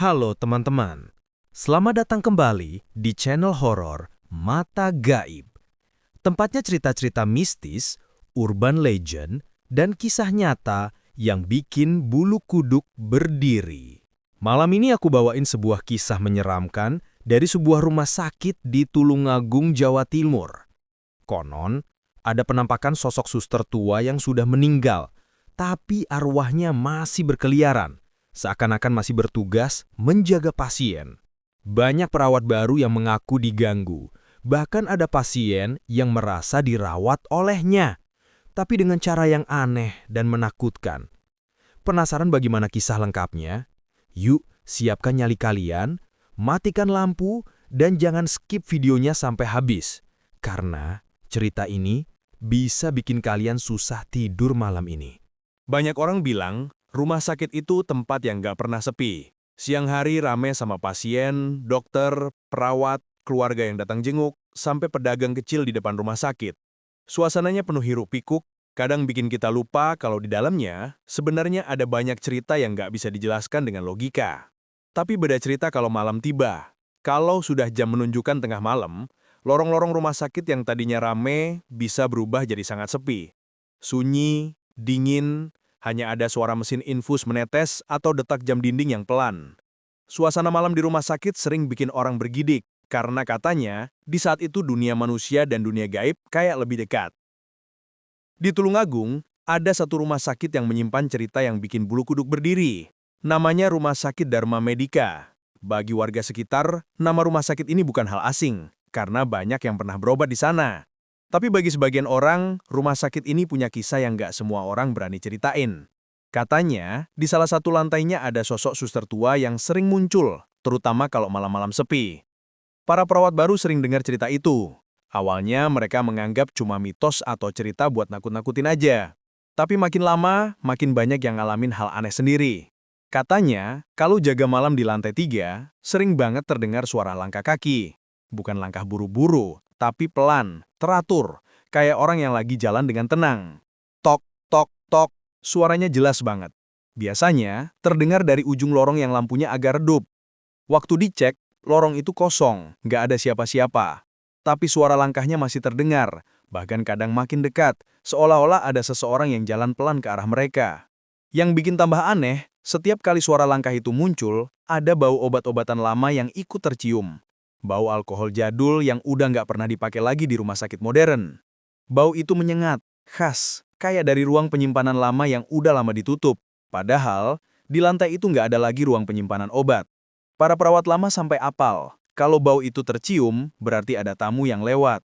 Halo teman-teman, selamat datang kembali di channel horor Mata Gaib. Tempatnya cerita-cerita mistis, urban legend, dan kisah nyata yang bikin bulu kuduk berdiri. Malam ini aku bawain sebuah kisah menyeramkan dari sebuah rumah sakit di Tulungagung, Jawa Timur. Konon, ada penampakan sosok suster tua yang sudah meninggal, tapi arwahnya masih berkeliaran. Seakan-akan masih bertugas menjaga pasien. Banyak perawat baru yang mengaku diganggu. Bahkan ada pasien yang merasa dirawat olehnya. Tapi dengan cara yang aneh dan menakutkan. Penasaran bagaimana kisah lengkapnya? Yuk, siapkan nyali kalian, matikan lampu, dan jangan skip videonya sampai habis. Karena cerita ini bisa bikin kalian susah tidur malam ini. Banyak orang bilang, rumah sakit itu tempat yang nggak pernah sepi. Siang hari rame sama pasien, dokter, perawat, keluarga yang datang jenguk, sampai pedagang kecil di depan rumah sakit. Suasananya penuh hiruk-pikuk, kadang bikin kita lupa kalau di dalamnya sebenarnya ada banyak cerita yang nggak bisa dijelaskan dengan logika. Tapi beda cerita kalau malam tiba. Kalau sudah jam menunjukkan tengah malam, lorong-lorong rumah sakit yang tadinya rame bisa berubah jadi sangat sepi. Sunyi, dingin, hanya ada suara mesin infus menetes atau detak jam dinding yang pelan. Suasana malam di rumah sakit sering bikin orang bergidik, karena katanya di saat itu dunia manusia dan dunia gaib kayak lebih dekat. Di Tulungagung, ada satu rumah sakit yang menyimpan cerita yang bikin bulu kuduk berdiri. Namanya Rumah Sakit Dharma Medika. Bagi warga sekitar, nama rumah sakit ini bukan hal asing, karena banyak yang pernah berobat di sana. Tapi bagi sebagian orang, rumah sakit ini punya kisah yang nggak semua orang berani ceritain. Katanya, di salah satu lantainya ada sosok suster tua yang sering muncul, terutama kalau malam-malam sepi. Para perawat baru sering dengar cerita itu. Awalnya mereka menganggap cuma mitos atau cerita buat nakut-nakutin aja. Tapi makin lama, makin banyak yang ngalamin hal aneh sendiri. Katanya, kalau jaga malam di lantai 3, sering banget terdengar suara langkah kaki. Bukan langkah buru-buru, tapi pelan, teratur, kayak orang yang lagi jalan dengan tenang. Tok, tok, tok, suaranya jelas banget. Biasanya, terdengar dari ujung lorong yang lampunya agak redup. Waktu dicek, lorong itu kosong, nggak ada siapa-siapa. Tapi suara langkahnya masih terdengar, bahkan kadang makin dekat, seolah-olah ada seseorang yang jalan pelan ke arah mereka. Yang bikin tambah aneh, setiap kali suara langkah itu muncul, ada bau obat-obatan lama yang ikut tercium. Bau alkohol jadul yang udah nggak pernah dipakai lagi di rumah sakit modern. Bau itu menyengat, khas, kayak dari ruang penyimpanan lama yang udah lama ditutup. Padahal, di lantai itu nggak ada lagi ruang penyimpanan obat. Para perawat lama sampai apal, kalau bau itu tercium, berarti ada tamu yang lewat.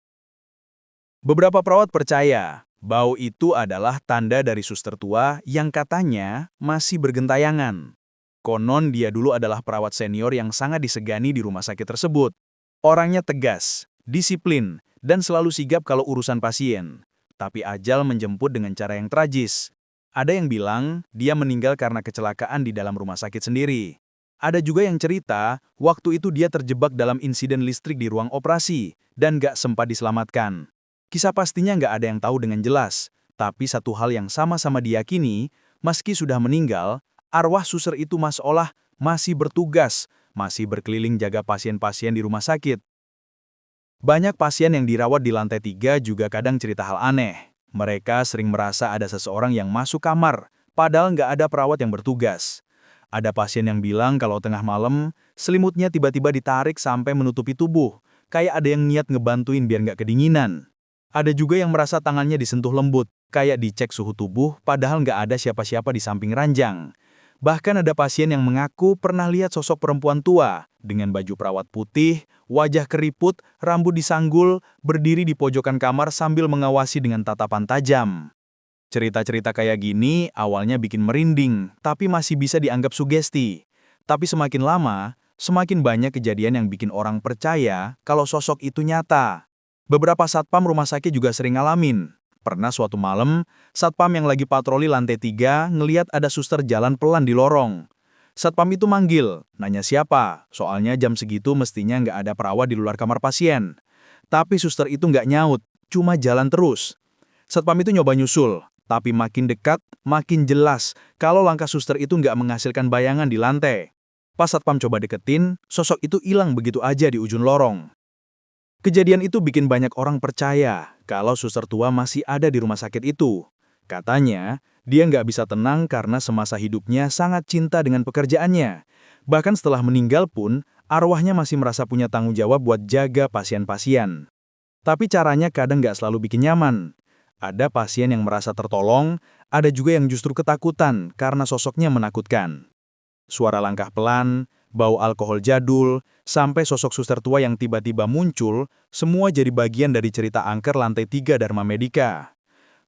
Beberapa perawat percaya, bau itu adalah tanda dari suster tua yang katanya masih bergentayangan. Konon dia dulu adalah perawat senior yang sangat disegani di rumah sakit tersebut. Orangnya tegas, disiplin, dan selalu sigap kalau urusan pasien. Tapi ajal menjemput dengan cara yang tragis. Ada yang bilang dia meninggal karena kecelakaan di dalam rumah sakit sendiri. Ada juga yang cerita, waktu itu dia terjebak dalam insiden listrik di ruang operasi dan gak sempat diselamatkan. Kisah pastinya nggak ada yang tahu dengan jelas, tapi satu hal yang sama-sama diyakini, meski sudah meninggal, arwah suster itu seolah masih bertugas, masih berkeliling jaga pasien-pasien di rumah sakit. Banyak pasien yang dirawat di lantai 3 juga kadang cerita hal aneh. Mereka sering merasa ada seseorang yang masuk kamar, padahal nggak ada perawat yang bertugas. Ada pasien yang bilang kalau tengah malam, selimutnya tiba-tiba ditarik sampai menutupi tubuh, kayak ada yang niat ngebantuin biar nggak kedinginan. Ada juga yang merasa tangannya disentuh lembut, kayak dicek suhu tubuh, padahal nggak ada siapa-siapa di samping ranjang. Bahkan ada pasien yang mengaku pernah lihat sosok perempuan tua, dengan baju perawat putih, wajah keriput, rambut disanggul, berdiri di pojokan kamar sambil mengawasi dengan tatapan tajam. Cerita-cerita kayak gini awalnya bikin merinding, tapi masih bisa dianggap sugesti. Tapi semakin lama, semakin banyak kejadian yang bikin orang percaya kalau sosok itu nyata. Beberapa satpam rumah sakit juga sering ngalamin. Pernah suatu malam, satpam yang lagi patroli lantai 3 ngeliat ada suster jalan pelan di lorong. Satpam itu manggil, nanya siapa, soalnya jam segitu mestinya nggak ada perawat di luar kamar pasien. Tapi suster itu nggak nyaut, cuma jalan terus. Satpam itu nyoba nyusul, tapi makin dekat, makin jelas kalau langkah suster itu nggak menghasilkan bayangan di lantai. Pas satpam coba deketin, sosok itu hilang begitu aja di ujung lorong. Kejadian itu bikin banyak orang percaya kalau suster tua masih ada di rumah sakit itu. Katanya, dia nggak bisa tenang karena semasa hidupnya sangat cinta dengan pekerjaannya. Bahkan setelah meninggal pun, arwahnya masih merasa punya tanggung jawab buat jaga pasien-pasien. Tapi caranya kadang nggak selalu bikin nyaman. Ada pasien yang merasa tertolong, ada juga yang justru ketakutan karena sosoknya menakutkan. Suara langkah pelan, bau alkohol jadul, sampai sosok suster tua yang tiba-tiba muncul, semua jadi bagian dari cerita angker lantai 3 Dharma Medika.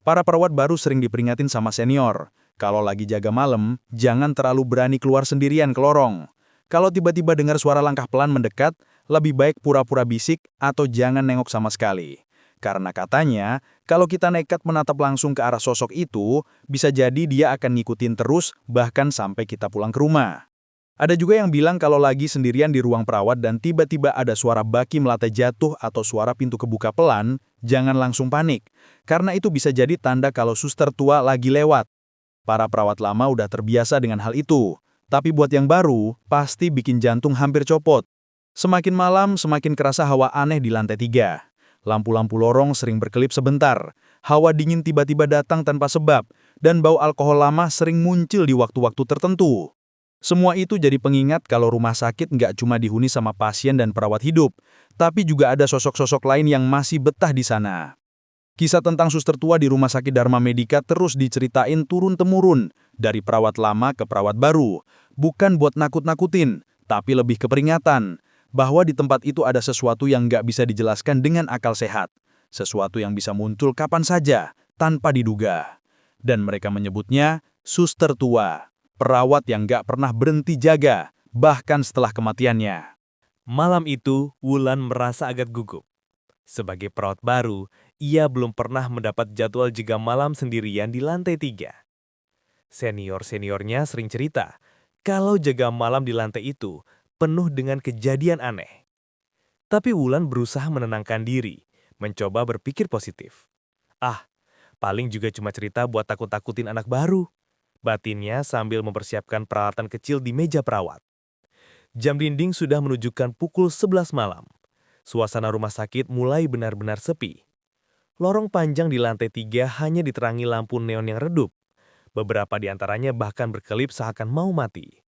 Para perawat baru sering diperingatin sama senior, kalau lagi jaga malam, jangan terlalu berani keluar sendirian ke lorong. Kalau tiba-tiba dengar suara langkah pelan mendekat, lebih baik pura-pura bisik atau jangan nengok sama sekali. Karena katanya, kalau kita nekat menatap langsung ke arah sosok itu, bisa jadi dia akan ngikutin terus bahkan sampai kita pulang ke rumah. Ada juga yang bilang kalau lagi sendirian di ruang perawat dan tiba-tiba ada suara baki melatih jatuh atau suara pintu kebuka pelan, jangan langsung panik. Karena itu bisa jadi tanda kalau suster tua lagi lewat. Para perawat lama udah terbiasa dengan hal itu. Tapi buat yang baru, pasti bikin jantung hampir copot. Semakin malam, semakin kerasa hawa aneh di lantai 3. Lampu-lampu lorong sering berkelip sebentar. Hawa dingin tiba-tiba datang tanpa sebab. Dan bau alkohol lama sering muncul di waktu-waktu tertentu. Semua itu jadi pengingat kalau rumah sakit nggak cuma dihuni sama pasien dan perawat hidup, tapi juga ada sosok-sosok lain yang masih betah di sana. Kisah tentang suster tua di Rumah Sakit Dharma Medika terus diceritain turun-temurun, dari perawat lama ke perawat baru. Bukan buat nakut-nakutin, tapi lebih ke peringatan, bahwa di tempat itu ada sesuatu yang nggak bisa dijelaskan dengan akal sehat. Sesuatu yang bisa muncul kapan saja, tanpa diduga. Dan mereka menyebutnya suster tua. Perawat yang gak pernah berhenti jaga, bahkan setelah kematiannya. Malam itu, Wulan merasa agak gugup. Sebagai perawat baru, ia belum pernah mendapat jadwal jaga malam sendirian di lantai 3. Senior-seniornya sering cerita, kalau jaga malam di lantai itu penuh dengan kejadian aneh. Tapi Wulan berusaha menenangkan diri, mencoba berpikir positif. Ah, paling juga cuma cerita buat takut-takutin anak baru. Batinnya sambil mempersiapkan peralatan kecil di meja perawat. Jam dinding sudah menunjukkan pukul 11 malam. Suasana rumah sakit mulai benar-benar sepi. Lorong panjang di lantai 3 hanya diterangi lampu neon yang redup. Beberapa di antaranya bahkan berkelip seakan mau mati.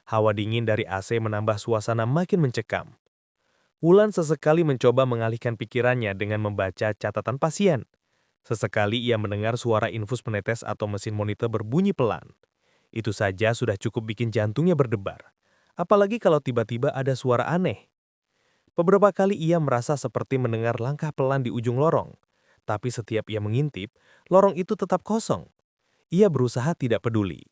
Hawa dingin dari AC menambah suasana makin mencekam. Wulan sesekali mencoba mengalihkan pikirannya dengan membaca catatan pasien. Sesekali ia mendengar suara infus penetes atau mesin monitor berbunyi pelan. Itu saja sudah cukup bikin jantungnya berdebar. Apalagi kalau tiba-tiba ada suara aneh. Beberapa kali ia merasa seperti mendengar langkah pelan di ujung lorong. Tapi setiap ia mengintip, lorong itu tetap kosong. Ia berusaha tidak peduli.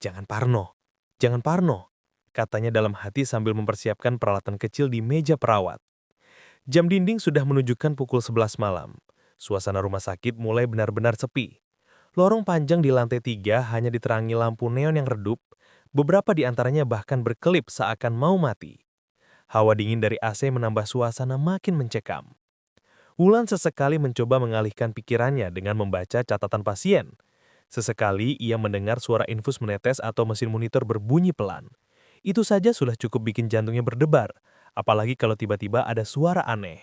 Jangan parno, katanya dalam hati sambil mempersiapkan peralatan kecil di meja perawat. Jam dinding sudah menunjukkan pukul 11 malam. Suasana rumah sakit mulai benar-benar sepi. Lorong panjang di lantai 3 hanya diterangi lampu neon yang redup, beberapa di antaranya bahkan berkelip seakan mau mati. Hawa dingin dari AC menambah suasana makin mencekam. Wulan sesekali mencoba mengalihkan pikirannya dengan membaca catatan pasien. Sesekali ia mendengar suara infus menetes atau mesin monitor berbunyi pelan. Itu saja sudah cukup bikin jantungnya berdebar, apalagi kalau tiba-tiba ada suara aneh.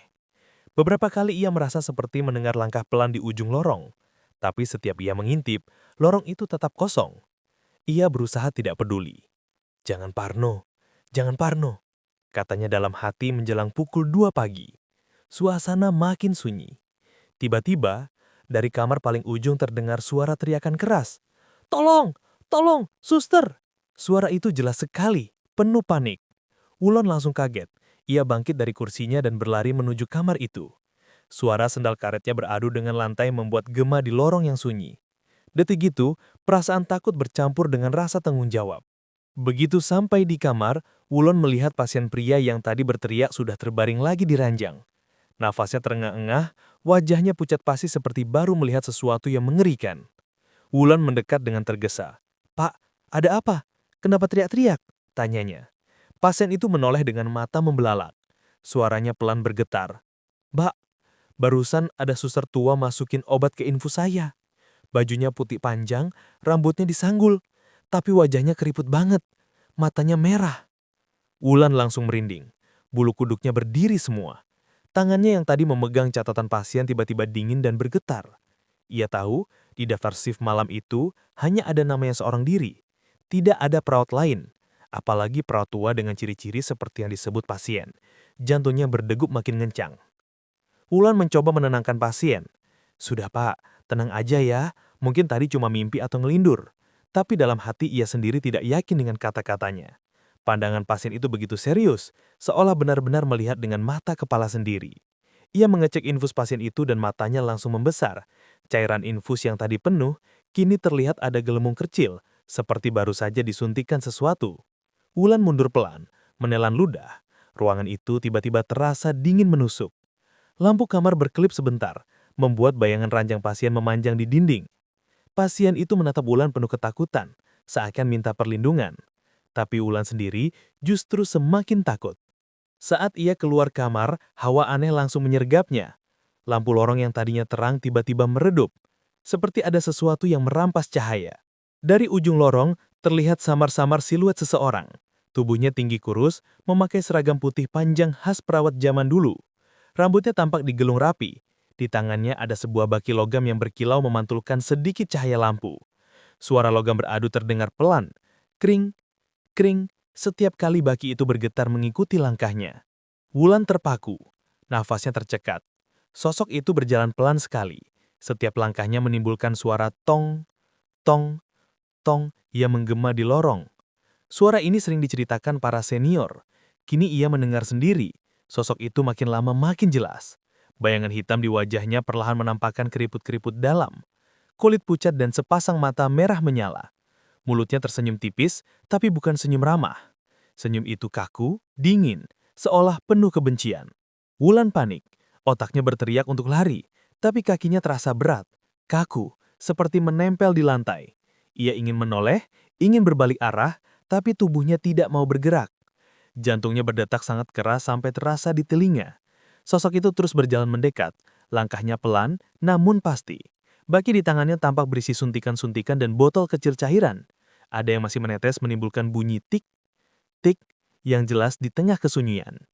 Beberapa kali ia merasa seperti mendengar langkah pelan di ujung lorong. Tapi setiap ia mengintip, lorong itu tetap kosong. Ia berusaha tidak peduli. Jangan parno, katanya dalam hati menjelang pukul 2 pagi. Suasana makin sunyi. Tiba-tiba, dari kamar paling ujung terdengar suara teriakan keras. Tolong! Tolong! Suster! Suara itu jelas sekali, penuh panik. Wulan langsung kaget. Ia bangkit dari kursinya dan berlari menuju kamar itu. Suara sendal karetnya beradu dengan lantai membuat gema di lorong yang sunyi. Detik itu, perasaan takut bercampur dengan rasa tanggung jawab. Begitu sampai di kamar, Wulan melihat pasien pria yang tadi berteriak sudah terbaring lagi di ranjang. Nafasnya terengah-engah, wajahnya pucat pasi seperti baru melihat sesuatu yang mengerikan. Wulan mendekat dengan tergesa. Pak, ada apa? Kenapa teriak-teriak? Tanyanya. Pasien itu menoleh dengan mata membelalak. Suaranya pelan bergetar. Mbak, barusan ada suster tua masukin obat ke infus saya. Bajunya putih panjang, rambutnya disanggul, tapi wajahnya keriput banget. matanya merah. Wulan langsung merinding. Bulu kuduknya berdiri semua. Tangannya yang tadi memegang catatan pasien tiba-tiba dingin dan bergetar. Ia tahu di daftar shift malam itu hanya ada namanya seorang diri. Tidak ada perawat lain. Apalagi perawat tua dengan ciri-ciri seperti yang disebut pasien. Jantungnya berdegup makin ngencang. Wulan mencoba menenangkan pasien. Sudah pak, tenang aja ya. Mungkin tadi cuma mimpi atau ngelindur. Tapi dalam hati ia sendiri tidak yakin dengan kata-katanya. Pandangan pasien itu begitu serius, seolah benar-benar melihat dengan mata kepala sendiri. Ia mengecek infus pasien itu dan matanya langsung membesar. Cairan infus yang tadi penuh, kini terlihat ada gelembung kecil, seperti baru saja disuntikan sesuatu. Wulan mundur pelan, menelan ludah. Ruangan itu tiba-tiba terasa dingin menusuk. Lampu kamar berkelip sebentar, membuat bayangan ranjang pasien memanjang di dinding. Pasien itu menatap Wulan penuh ketakutan, seakan minta perlindungan. Tapi Wulan sendiri justru semakin takut. Saat ia keluar kamar, hawa aneh langsung menyergapnya. Lampu lorong yang tadinya terang tiba-tiba meredup, seperti ada sesuatu yang merampas cahaya. Dari ujung lorong, terlihat samar-samar siluet seseorang. Tubuhnya tinggi kurus, memakai seragam putih panjang khas perawat zaman dulu. Rambutnya tampak digelung rapi. Di tangannya ada sebuah baki logam yang berkilau memantulkan sedikit cahaya lampu. Suara logam beradu terdengar pelan. Kring, kring, setiap kali baki itu bergetar mengikuti langkahnya. Wulan terpaku, nafasnya tercekat. Sosok itu berjalan pelan sekali. Setiap langkahnya menimbulkan suara tong, tong, tong yang menggema di lorong. Suara ini sering diceritakan para senior. Kini ia mendengar sendiri. Sosok itu makin lama makin jelas. Bayangan hitam di wajahnya perlahan menampakkan keriput-keriput dalam. Kulit pucat dan sepasang mata merah menyala. Mulutnya tersenyum tipis, tapi bukan senyum ramah. Senyum itu kaku, dingin, seolah penuh kebencian. Wulan panik. Otaknya berteriak untuk lari, tapi kakinya terasa berat, kaku, seperti menempel di lantai. Ia ingin menoleh, ingin berbalik arah, tapi tubuhnya tidak mau bergerak. Jantungnya berdetak sangat keras sampai terasa di telinga. Sosok itu terus berjalan mendekat, langkahnya pelan, namun pasti. Baki di tangannya tampak berisi suntikan-suntikan dan botol kecil cairan. Ada yang masih menetes menimbulkan bunyi tik, tik, yang jelas di tengah kesunyian.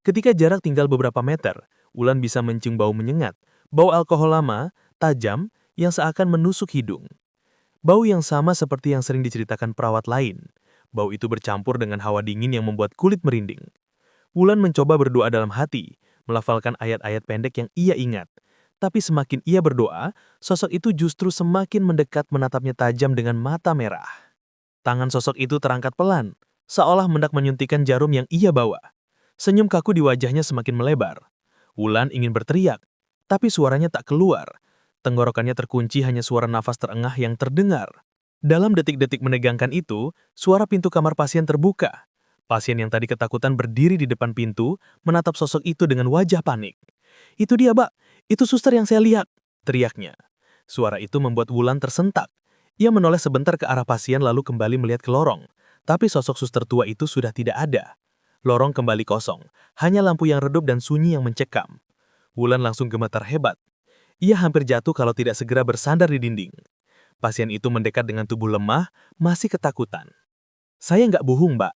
Ketika jarak tinggal beberapa meter, Wulan bisa mencium bau menyengat, bau alkohol lama, tajam, yang seakan menusuk hidung. Bau yang sama seperti yang sering diceritakan perawat lain. Bau itu bercampur dengan hawa dingin yang membuat kulit merinding. Wulan mencoba berdoa dalam hati, melafalkan ayat-ayat pendek yang ia ingat. Tapi semakin ia berdoa, sosok itu justru semakin mendekat menatapnya tajam dengan mata merah. Tangan sosok itu terangkat pelan, seolah hendak menyuntikkan jarum yang ia bawa. Senyum kaku di wajahnya semakin melebar. Wulan ingin berteriak, tapi suaranya tak keluar. Tenggorokannya terkunci, hanya suara nafas terengah yang terdengar. Dalam detik-detik menegangkan itu, suara pintu kamar pasien terbuka. Pasien yang tadi ketakutan berdiri di depan pintu, menatap sosok itu dengan wajah panik. "Itu dia, Mbak. Itu suster yang saya lihat," teriaknya. Suara itu membuat Wulan tersentak. Ia menoleh sebentar ke arah pasien lalu kembali melihat ke lorong. Tapi sosok suster tua itu sudah tidak ada. Lorong kembali kosong, hanya lampu yang redup dan sunyi yang mencekam. Wulan langsung gemetar hebat. Ia hampir jatuh kalau tidak segera bersandar di dinding. Pasien itu mendekat dengan tubuh lemah, masih ketakutan. "Saya nggak bohong, Mbak.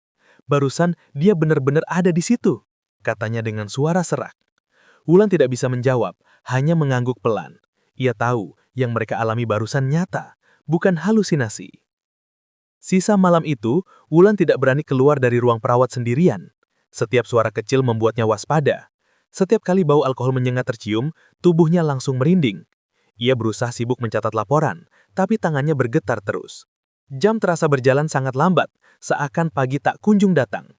Barusan dia benar-benar ada di situ," katanya dengan suara serak. Wulan tidak bisa menjawab, hanya mengangguk pelan. Ia tahu yang mereka alami barusan nyata, bukan halusinasi. Sisa malam itu, Wulan tidak berani keluar dari ruang perawat sendirian. Setiap suara kecil membuatnya waspada. Setiap kali bau alkohol menyengat tercium, tubuhnya langsung merinding. Ia berusaha sibuk mencatat laporan, tapi tangannya bergetar terus. Jam terasa berjalan sangat lambat, seakan pagi tak kunjung datang.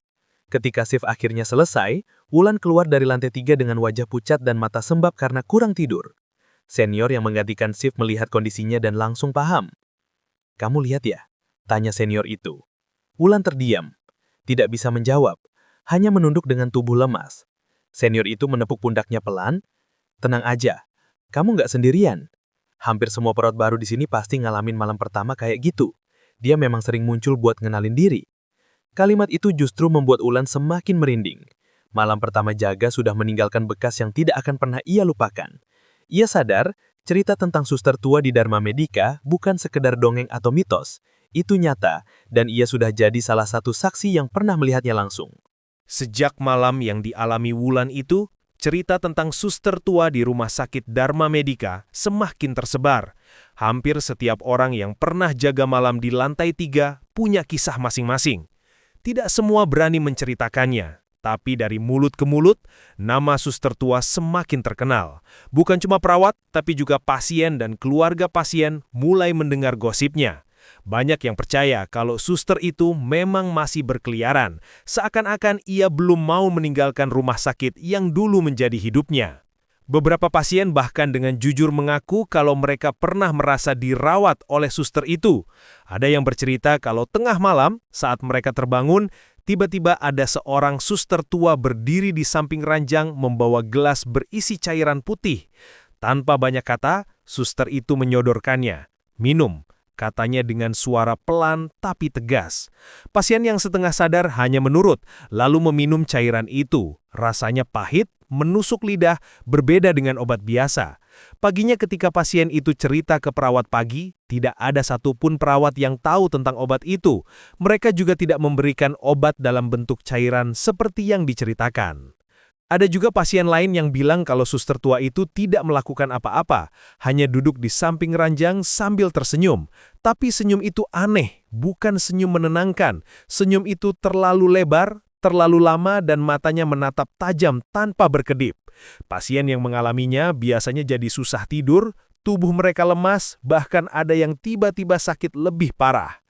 Ketika shift akhirnya selesai, Wulan keluar dari lantai 3 dengan wajah pucat dan mata sembab karena kurang tidur. Senior yang menggantikan shift melihat kondisinya dan langsung paham. "Kamu lihat ya?" tanya senior itu. Wulan terdiam, tidak bisa menjawab, hanya menunduk dengan tubuh lemas. Senior itu menepuk pundaknya pelan. "Tenang aja, kamu nggak sendirian. Hampir semua perawat baru di sini pasti ngalamin malam pertama kayak gitu. Dia memang sering muncul buat ngenalin diri." Kalimat itu justru membuat Wulan semakin merinding. Malam pertama jaga sudah meninggalkan bekas yang tidak akan pernah ia lupakan. Ia sadar, cerita tentang suster tua di Dharma Medika bukan sekedar dongeng atau mitos. Itu nyata, dan ia sudah jadi salah satu saksi yang pernah melihatnya langsung. Sejak malam yang dialami Wulan itu, cerita tentang suster tua di rumah sakit Dharma Medika semakin tersebar. Hampir setiap orang yang pernah jaga malam di lantai 3 punya kisah masing-masing. Tidak semua berani menceritakannya, tapi dari mulut ke mulut, nama suster tua semakin terkenal. Bukan cuma perawat, tapi juga pasien dan keluarga pasien mulai mendengar gosipnya. Banyak yang percaya kalau suster itu memang masih berkeliaran, seakan-akan ia belum mau meninggalkan rumah sakit yang dulu menjadi hidupnya. Beberapa pasien bahkan dengan jujur mengaku kalau mereka pernah merasa dirawat oleh suster itu. Ada yang bercerita kalau tengah malam, saat mereka terbangun, tiba-tiba ada seorang suster tua berdiri di samping ranjang membawa gelas berisi cairan putih. Tanpa banyak kata, suster itu menyodorkannya. "Minum," katanya dengan suara pelan tapi tegas. Pasien yang setengah sadar hanya menurut, lalu meminum cairan itu. Rasanya pahit, menusuk lidah, berbeda dengan obat biasa. Paginya ketika pasien itu cerita ke perawat pagi, tidak ada satupun perawat yang tahu tentang obat itu. Mereka juga tidak memberikan obat dalam bentuk cairan seperti yang diceritakan. Ada juga pasien lain yang bilang kalau suster tua itu tidak melakukan apa-apa, hanya duduk di samping ranjang sambil tersenyum. Tapi senyum itu aneh, bukan senyum menenangkan. Senyum itu terlalu lebar, terlalu lama dan matanya menatap tajam tanpa berkedip. Pasien yang mengalaminya biasanya jadi susah tidur, tubuh mereka lemas, bahkan ada yang tiba-tiba sakit lebih parah.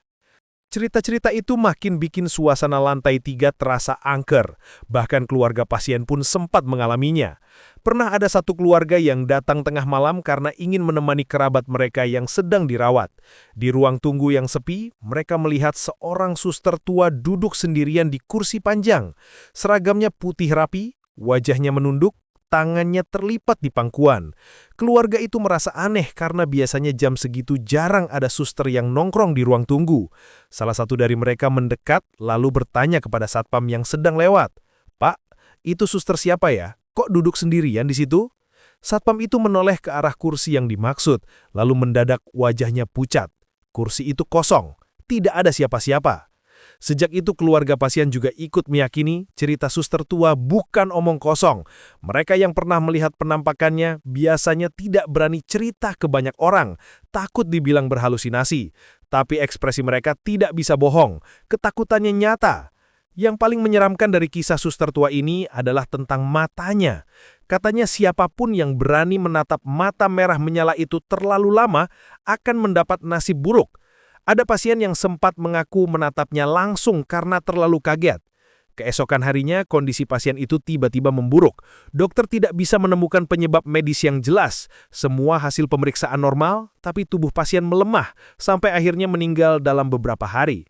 Cerita-cerita itu makin bikin suasana lantai 3 terasa angker. Bahkan keluarga pasien pun sempat mengalaminya. Pernah ada satu keluarga yang datang tengah malam karena ingin menemani kerabat mereka yang sedang dirawat. Di ruang tunggu yang sepi, mereka melihat seorang suster tua duduk sendirian di kursi panjang. Seragamnya putih rapi, wajahnya menunduk, tangannya terlipat di pangkuan. Keluarga itu merasa aneh karena biasanya jam segitu jarang ada suster yang nongkrong di ruang tunggu. Salah satu dari mereka mendekat lalu bertanya kepada satpam yang sedang lewat, "Pak, itu suster siapa ya? Kok duduk sendirian di situ?" Satpam itu menoleh ke arah kursi yang dimaksud, lalu mendadak wajahnya pucat. Kursi itu kosong, tidak ada siapa-siapa. Sejak itu keluarga pasien juga ikut meyakini cerita suster tua bukan omong kosong. Mereka yang pernah melihat penampakannya biasanya tidak berani cerita ke banyak orang, takut dibilang berhalusinasi. Tapi ekspresi mereka tidak bisa bohong, ketakutannya nyata. Yang paling menyeramkan dari kisah suster tua ini adalah tentang matanya. Katanya siapapun yang berani menatap mata merah menyala itu terlalu lama akan mendapat nasib buruk. Ada pasien yang sempat mengaku menatapnya langsung karena terlalu kaget. Keesokan harinya, kondisi pasien itu tiba-tiba memburuk. Dokter tidak bisa menemukan penyebab medis yang jelas. Semua hasil pemeriksaan normal, tapi tubuh pasien melemah sampai akhirnya meninggal dalam beberapa hari.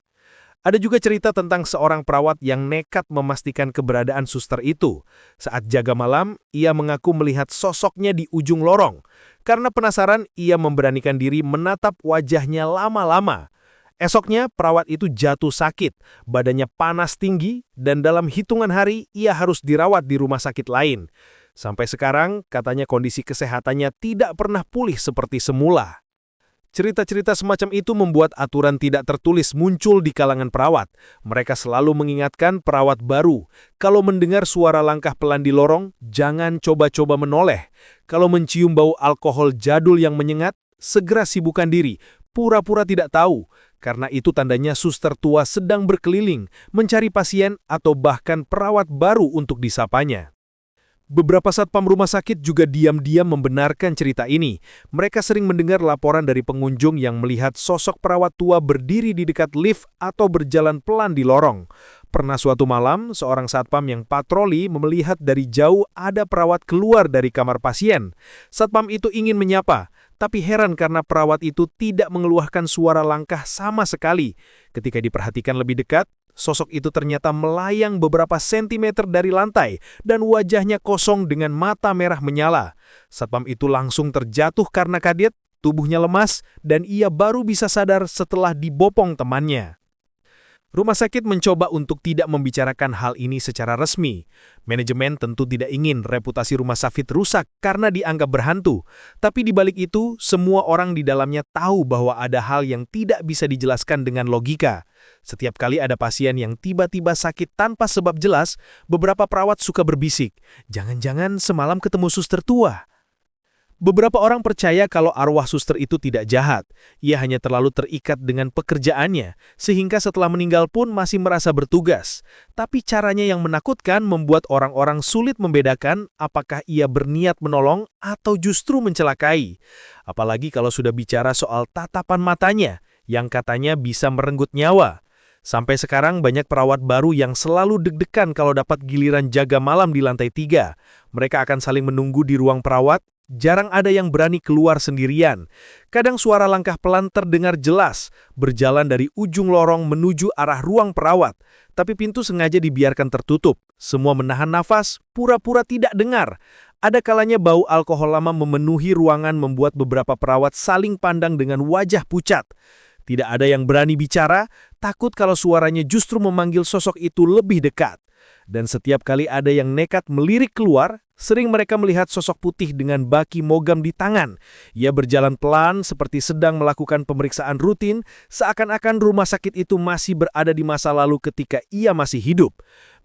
Ada juga cerita tentang seorang perawat yang nekat memastikan keberadaan suster itu. Saat jaga malam, ia mengaku melihat sosoknya di ujung lorong. Karena penasaran, ia memberanikan diri menatap wajahnya lama-lama. Esoknya, perawat itu jatuh sakit, badannya panas tinggi, dan dalam hitungan hari ia harus dirawat di rumah sakit lain. Sampai sekarang, katanya kondisi kesehatannya tidak pernah pulih seperti semula. Cerita-cerita semacam itu membuat aturan tidak tertulis muncul di kalangan perawat. Mereka selalu mengingatkan perawat baru, kalau mendengar suara langkah pelan di lorong, jangan coba-coba menoleh. Kalau mencium bau alkohol jadul yang menyengat, segera sibukkan diri, pura-pura tidak tahu, karena itu tandanya suster tua sedang berkeliling, mencari pasien atau bahkan perawat baru untuk disapanya. Beberapa satpam rumah sakit juga diam-diam membenarkan cerita ini. Mereka sering mendengar laporan dari pengunjung yang melihat sosok perawat tua berdiri di dekat lift atau berjalan pelan di lorong. Pernah suatu malam, seorang satpam yang patroli melihat dari jauh ada perawat keluar dari kamar pasien. Satpam itu ingin menyapa, tapi heran karena perawat itu tidak mengeluarkan suara langkah sama sekali. Ketika diperhatikan lebih dekat, sosok itu ternyata melayang beberapa sentimeter dari lantai dan wajahnya kosong dengan mata merah menyala. Satpam itu langsung terjatuh karena kaget, tubuhnya lemas, dan ia baru bisa sadar setelah dibopong temannya. Rumah sakit mencoba untuk tidak membicarakan hal ini secara resmi. Manajemen tentu tidak ingin reputasi rumah sakit rusak karena dianggap berhantu. Tapi di balik itu, semua orang di dalamnya tahu bahwa ada hal yang tidak bisa dijelaskan dengan logika. Setiap kali ada pasien yang tiba-tiba sakit tanpa sebab jelas, beberapa perawat suka berbisik, "Jangan-jangan semalam ketemu suster tua." Beberapa orang percaya kalau arwah suster itu tidak jahat. Ia hanya terlalu terikat dengan pekerjaannya, sehingga setelah meninggal pun masih merasa bertugas. Tapi caranya yang menakutkan membuat orang-orang sulit membedakan apakah ia berniat menolong atau justru mencelakai. Apalagi kalau sudah bicara soal tatapan matanya, yang katanya bisa merenggut nyawa. Sampai sekarang banyak perawat baru yang selalu deg-degan kalau dapat giliran jaga malam di lantai 3. Mereka akan saling menunggu di ruang perawat. Jarang ada yang berani keluar sendirian. Kadang suara langkah pelan terdengar jelas, berjalan dari ujung lorong menuju arah ruang perawat. Tapi pintu sengaja dibiarkan tertutup. Semua menahan nafas, pura-pura tidak dengar. Ada kalanya bau alkohol lama memenuhi ruangan membuat beberapa perawat saling pandang dengan wajah pucat. Tidak ada yang berani bicara, takut kalau suaranya justru memanggil sosok itu lebih dekat. Dan setiap kali ada yang nekat melirik keluar, sering mereka melihat sosok putih dengan baki mogam di tangan. Ia berjalan pelan seperti sedang melakukan pemeriksaan rutin, seakan-akan rumah sakit itu masih berada di masa lalu ketika ia masih hidup.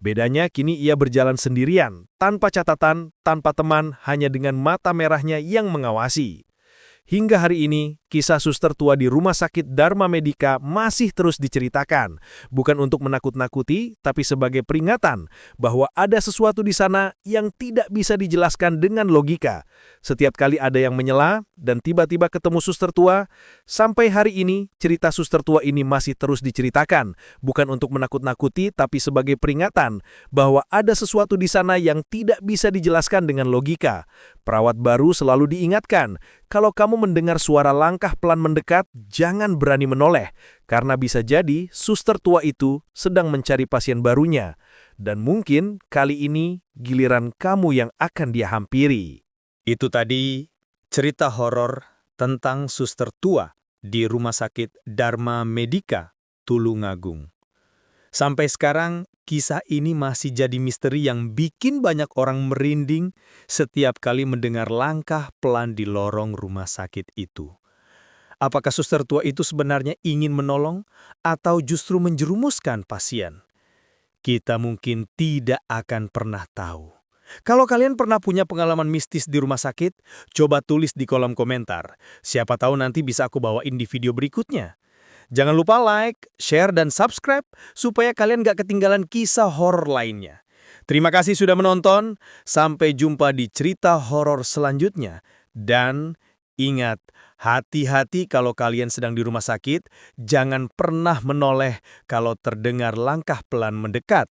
Bedanya kini ia berjalan sendirian, tanpa catatan, tanpa teman, hanya dengan mata merahnya yang mengawasi. Hingga hari ini, kisah suster tua di Rumah Sakit Dharma Medika masih terus diceritakan. Bukan untuk menakut-nakuti, tapi sebagai peringatan bahwa ada sesuatu di sana yang tidak bisa dijelaskan dengan logika. Setiap kali ada yang menyela dan tiba-tiba ketemu suster tua, sampai hari ini cerita suster tua ini masih terus diceritakan. Bukan untuk menakut-nakuti, tapi sebagai peringatan bahwa ada sesuatu di sana yang tidak bisa dijelaskan dengan logika. Perawat baru selalu diingatkan, kalau kamu mendengar suara langkah pelan mendekat, jangan berani menoleh, karena bisa jadi suster tua itu sedang mencari pasien barunya. Dan mungkin kali ini giliran kamu yang akan dia hampiri. Itu tadi cerita horor tentang suster tua di Rumah Sakit Dharma Medika, Tulungagung. Sampai sekarang, kisah ini masih jadi misteri yang bikin banyak orang merinding setiap kali mendengar langkah pelan di lorong rumah sakit itu. Apakah suster tua itu sebenarnya ingin menolong atau justru menjerumuskan pasien? Kita mungkin tidak akan pernah tahu. Kalau kalian pernah punya pengalaman mistis di rumah sakit, coba tulis di kolom komentar. Siapa tahu nanti bisa aku bawain di video berikutnya. Jangan lupa like, share, dan subscribe supaya kalian gak ketinggalan kisah horor lainnya. Terima kasih sudah menonton, sampai jumpa di cerita horor selanjutnya. Dan ingat, hati-hati kalau kalian sedang di rumah sakit, jangan pernah menoleh kalau terdengar langkah pelan mendekat.